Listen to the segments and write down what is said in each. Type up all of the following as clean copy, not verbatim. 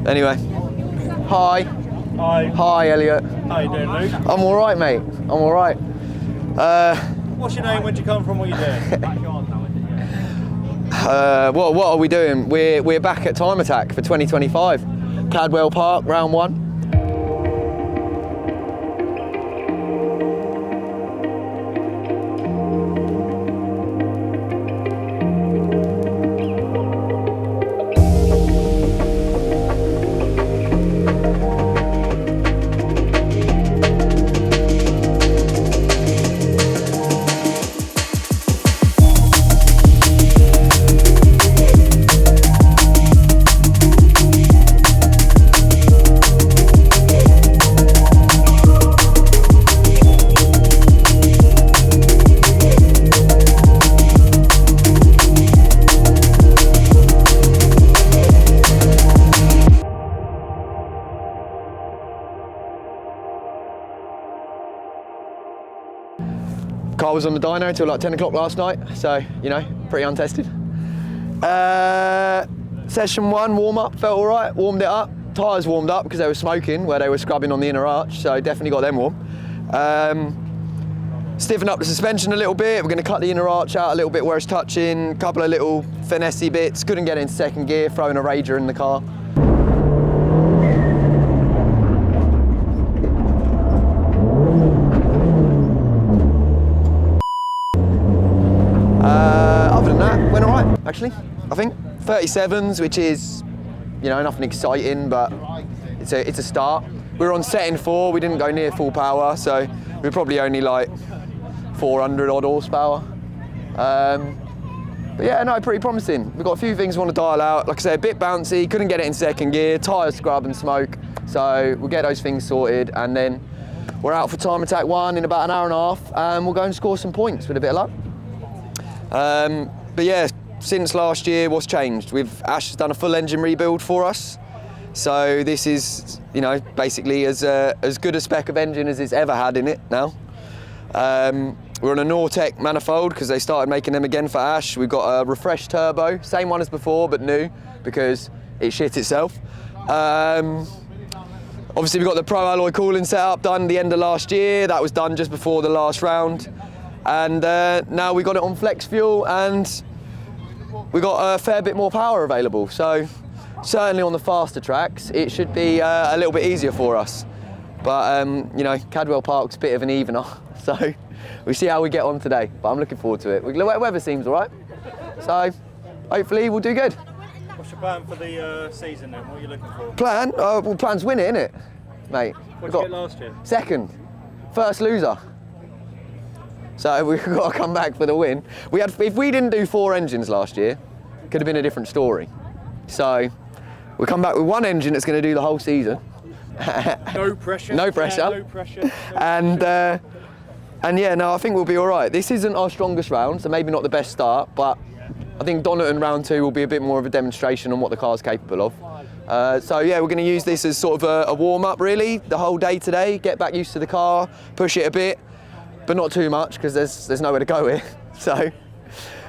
Anyway, hi. Hi. Hi, Elliot. How you doing, Luke? I'm all right, mate. I'm all right. What's your name? Where'd you come from? What are you doing? What are we doing? We're back at Time Attack for 2025. Cadwell Park, round 1. Car was on the dyno until like 10 o'clock last night, so, you know, pretty untested. Session 1, warm up, felt all right, warmed it up. Tyres warmed up because they were smoking where they were scrubbing on the inner arch, so definitely got them warm. Stiffen up the suspension a little bit. We're going to cut the inner arch out a little bit where it's touching, a couple of little finessey bits. Couldn't get into second gear, throwing a rager in the car. Other than that, went all right, actually, I think. 37s, which is, you know, nothing exciting, but it's a start. We were on setting 4, we didn't go near full power, so we're probably only like 400 odd horsepower. But yeah, no, pretty promising. We've got a few things we want to dial out. Like I said, a bit bouncy, couldn't get it in second gear, tyre scrub and smoke. So we'll get those things sorted, and then we're out for Time Attack 1 in about an hour and a half, and we'll go and score some points with a bit of luck. But yeah, since last year, what's changed? Ash has done a full engine rebuild for us. So this is, you know, basically as good a spec of engine as it's ever had in it now. We're on a Nortec manifold because they started making them again for Ash. We've got a refreshed turbo, same one as before, but new because it shit itself. Obviously we've got the Pro Alloy cooling setup done the end of last year. That was done just before the last round. And now we got it on flex fuel, and we got a fair bit more power available. So certainly on the faster tracks, it should be a little bit easier for us. But you know, Cadwell Park's a bit of an evener, so we'll see how we get on today. But I'm looking forward to it. The weather seems all right, so hopefully we'll do good. What's your plan for the season then? What are you looking for? Plan? Well, plan's win it, innit, mate? What did you get last year? Second, first loser. So we've got to come back for the win. If we didn't do 4 engines last year, it could have been a different story. So we'll come back with 1 engine that's going to do the whole season. No pressure. No pressure. Yeah, no pressure. And yeah, no, I think we'll be all right. This isn't our strongest round, so maybe not the best start, but I think Donington round 2 will be a bit more of a demonstration on what the car's capable of. So yeah, we're going to use this as sort of a warm-up really, the whole day today, get back used to the car, push it a bit, but not too much because there's nowhere to go here. So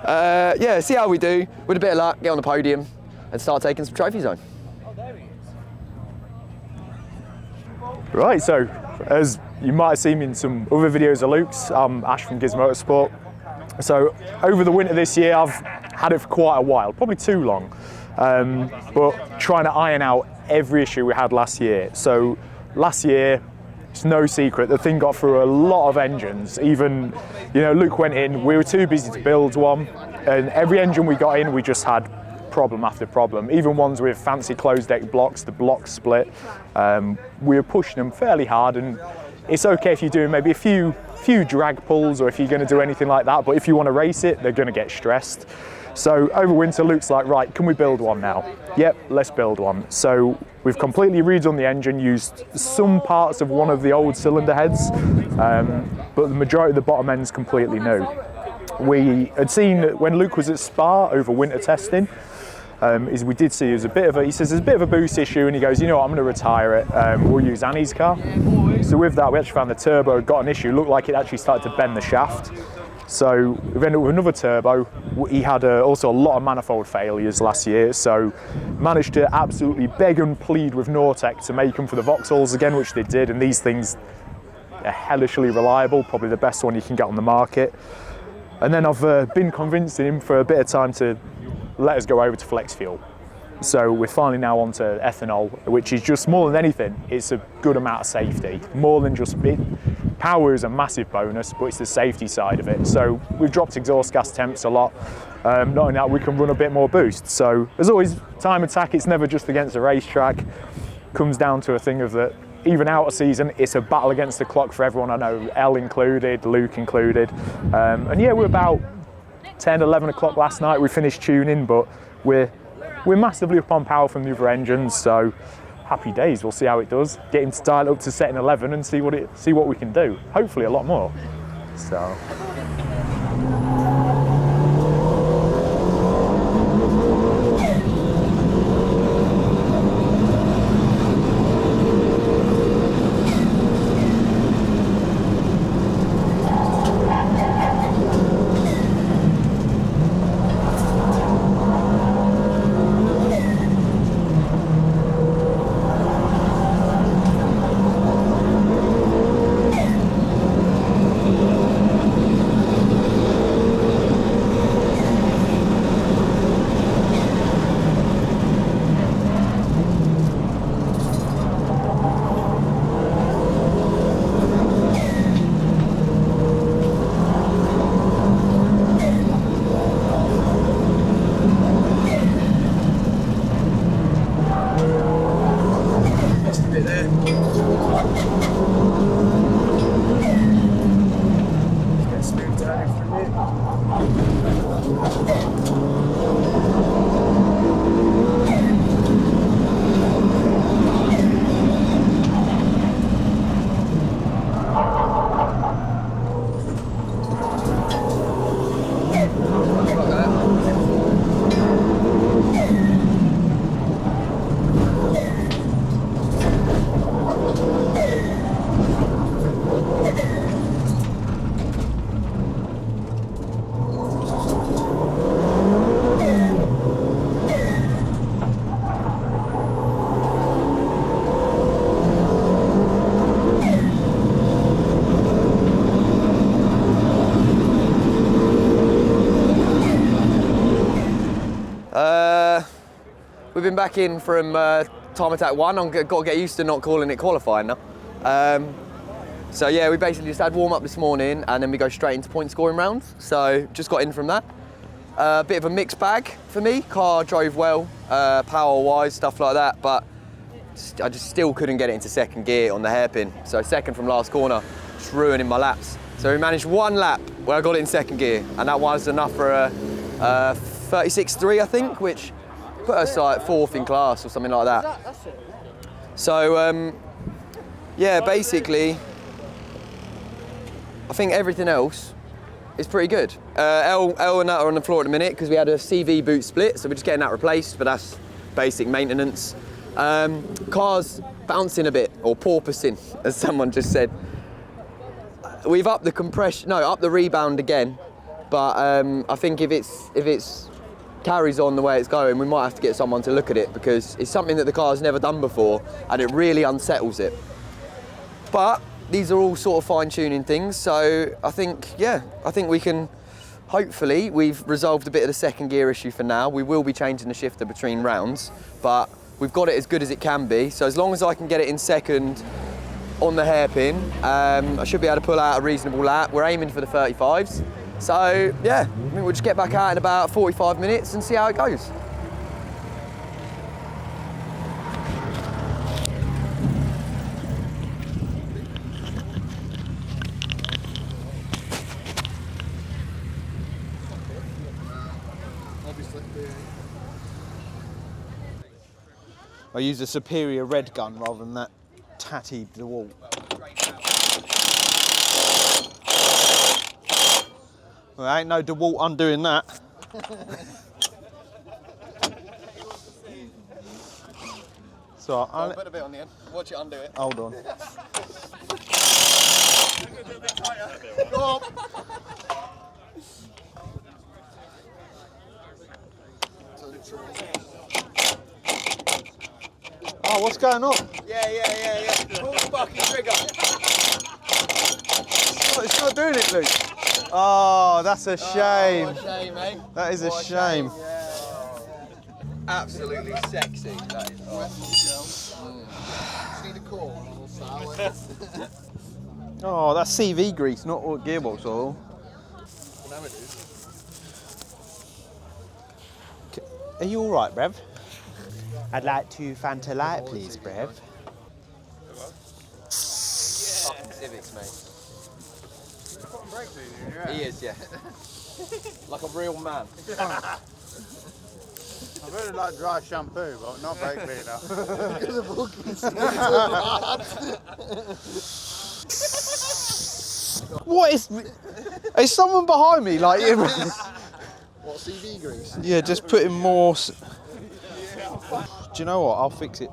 yeah, see how we do. With a bit of luck, get on the podium and start taking some trophy zone. Right, so as you might have seen in some other videos of Luke's, I'm Ash from Giz Motorsport. So over the winter this year, I've had it for quite a while, probably too long, but trying to iron out every issue we had last year. So last year, it's no secret, the thing got through a lot of engines. Even, you know, Luke went in, we were too busy to build one, and every engine we got in, we just had problem after problem. Even ones with fancy closed deck blocks, the blocks split. We were pushing them fairly hard, and it's okay if you're doing maybe a few drag pulls or if you're going to do anything like that, but if you want to race it, they're going to get stressed. So over winter, Luke's like, right, can we build one now? Yep, let's build one. So we've completely redone the engine, used some parts of one of the old cylinder heads, but the majority of the bottom end's completely new. We had seen when Luke was at Spa over winter testing, we did see he says there's a bit of a boost issue, and he goes, you know what, I'm going to retire it, we'll use Annie's car. So with that, we actually found the turbo had got an issue, looked like it actually started to bend the shaft. So we've ended up with another turbo. He had also a lot of manifold failures last year, so managed to absolutely beg and plead with Nortec to make them for the Vauxhalls again, which they did, and these things are hellishly reliable, probably the best one you can get on the market. And then I've been convincing him for a bit of time to let us go over to flex fuel. So we're finally now on to ethanol, which is just more than anything, it's a good amount of safety. More than just power is a massive bonus, but it's the safety side of it. So we've dropped exhaust gas temps a lot. Not only that, we can run a bit more boost. So as always, time attack, it's never just against the racetrack. Comes down to a thing of that, even out of season, it's a battle against the clock for everyone I know, Elle included, Luke included. And yeah, we're about 10, 11 o'clock last night, we finished tuning, but we're massively up on power from the other engines, so happy days. We'll see how it does. Get him to dial up to setting 11 and see what we can do. Hopefully a lot more. So. We've been back in from time attack 1. I've got to get used to not calling it qualifying now. So yeah, we basically just had warm up this morning and then we go straight into point scoring rounds. So just got in from that. A bit of a mixed bag for me. Car drove well, power wise, stuff like that, but I just still couldn't get it into second gear on the hairpin. So second from last corner, just ruining my laps. So we managed one lap where I got it in second gear, and that was enough for a 36.3, I think, which put us like 4th in class or something like that. So yeah, basically, I think everything else is pretty good. Elle and that are on the floor at the minute because we had a CV boot split, so we're just getting that replaced, but that's basic maintenance. Car's bouncing a bit, or porpoising, as someone just said. We've upped the compression, no, upped the rebound again, but I think if it's carries on the way it's going, we might have to get someone to look at it because it's something that the car's never done before and it really unsettles it. But these are all sort of fine-tuning things, so I think we can, hopefully, we've resolved a bit of the second gear issue for now. We will be changing the shifter between rounds, but we've got it as good as it can be. So as long as I can get it in second on the hairpin, I should be able to pull out a reasonable lap. We're aiming for the 35s. So yeah, I think we'll just get back out in about 45 minutes and see how it goes. I used a superior red gun rather than that tatty DeWalt. Well, ain't no DeWalt undoing that. So I'll put a bit on the end. Watch it undo it. Hold on. Go on. Oh, what's going on? Yeah. Pull the fucking trigger. It's not doing it, Luke. Oh, that's a shame. What a shame, mate. That is a What shame. Yeah. Absolutely sexy. That is. Need a call. Oh, that's CV grease, not all gearbox oil. Are you all right, Brev? I'd like 2 Fanta Light, please, Brev. Fucking Civics, mate. He is, yeah. Like a real man. I really like dry shampoo, but not brake cleaner. What is someone behind me? Like, What, CV grease? yeah, just putting more. Do you know what? I'll fix it.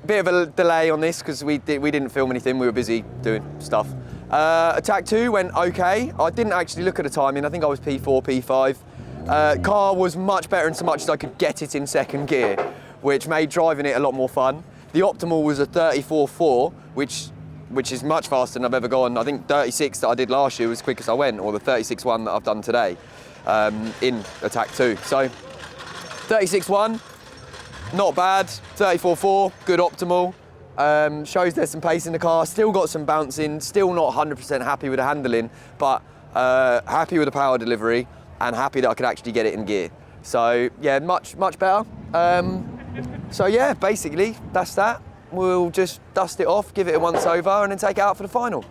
Bit of a delay on this because we didn't film anything, we were busy doing stuff. Attack 2 went okay. I didn't actually look at the timing, I think I was P4, P5. Car was much better in so much as I could get it in second gear, which made driving it a lot more fun. The optimal was a 34.4, which is much faster than I've ever gone. I think 36 that I did last year was as quick as I went, or the 36.1 that I've done today in Attack 2. So 36.1. Not bad, 34.4, good optimal. Shows there's some pace in the car, still got some bouncing, still not 100% happy with the handling, but happy with the power delivery and happy that I could actually get it in gear. So yeah, much better. So yeah, basically that's that. We'll just dust it off, give it a once over and then take it out for the final.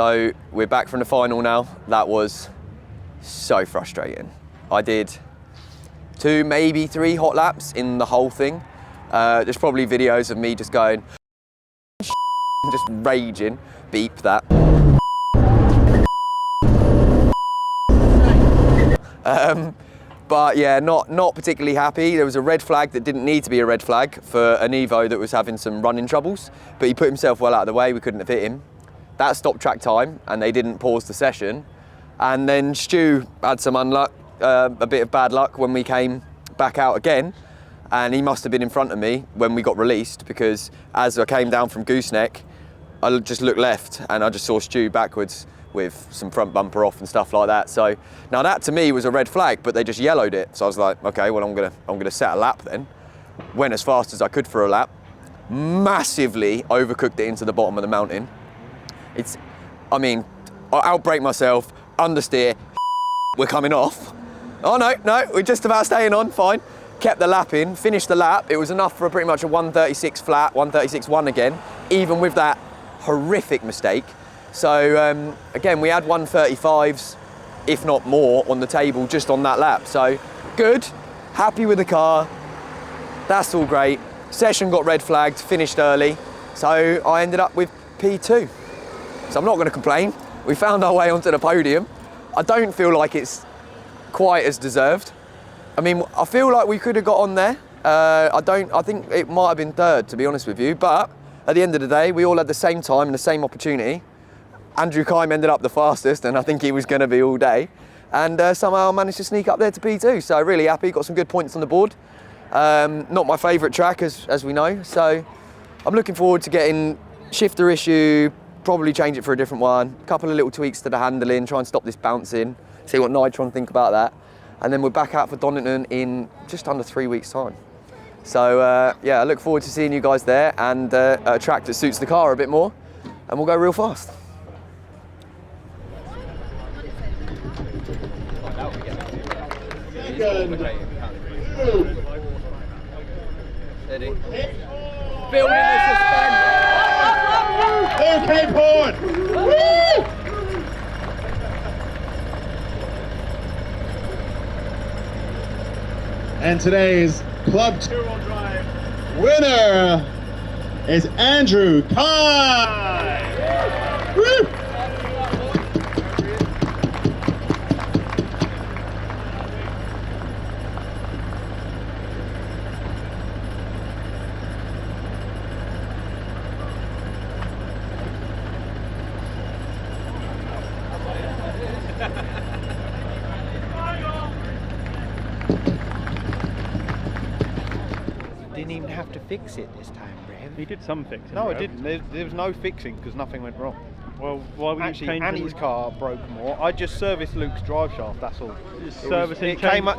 So we're back from the final now. That was so frustrating. I did 2, maybe 3 hot laps in the whole thing. There's probably videos of me just going, just raging. Beep that. But yeah, not particularly happy. There was a red flag that didn't need to be a red flag for an Evo that was having some running troubles, but he put himself well out of the way. We couldn't have hit him. That stopped track time, and they didn't pause the session. And then Stu had some unluck, a bit of bad luck when we came back out again, and he must have been in front of me when we got released, because as I came down from Gooseneck, I just looked left and I just saw Stu backwards with some front bumper off and stuff like that. So now that to me was a red flag, but they just yellowed it. So I was like, okay, well I'm gonna set a lap then. Went as fast as I could for a lap. Massively overcooked it into the bottom of the mountain. I outbrake myself, understeer, we're coming off. Oh no, we're just about staying on, fine. Kept the lap in, finished the lap. It was enough for pretty much a 136 flat, 136.1 again, even with that horrific mistake. So again, we had 135s, if not more, on the table just on that lap. So good, happy with the car. That's all great. Session got red flagged, finished early. So I ended up with P2. So I'm not going to complain. We found our way onto the podium. I don't feel like it's quite as deserved. I mean, I feel like we could have got on there. I think it might have been third, to be honest with you, but at the end of the day, we all had the same time and the same opportunity. Andrew Kime ended up the fastest, and I think he was going to be all day. And somehow I managed to sneak up there to P2. So really happy, got some good points on the board. Not my favourite track, as we know. So I'm looking forward to getting shifter issue, probably change it for a different one. A couple of little tweaks to the handling, try and stop this bouncing, see what Nitron think about that. And then we're back out for Donington in just under 3 weeks' time. So yeah, I look forward to seeing you guys there, and a track that suits the car a bit more, and we'll go real fast. Steady. Building the suspense. Okay, Port! And today's Club 2-wheel drive winner is Andrew Kime! Woo! Didn't even have to fix it this time, Rev. He did some fixing. No, I Rev. didn't. There was no fixing because nothing went wrong. Well, why would Actually, you change Annie's car broke more. I just serviced Luke's drive shaft. That's all. It came up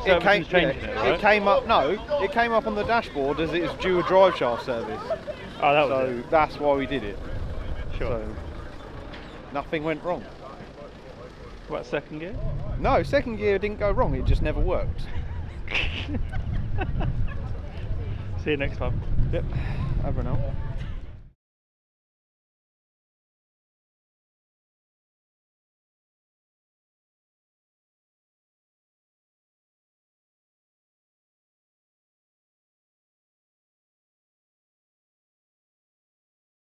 on the dashboard as it was due a drive shaft service. Oh, that was So that's why we did it. Sure. So nothing went wrong. What, second gear? No, second gear didn't go wrong. It just never worked. See you next time. Yep. Over now.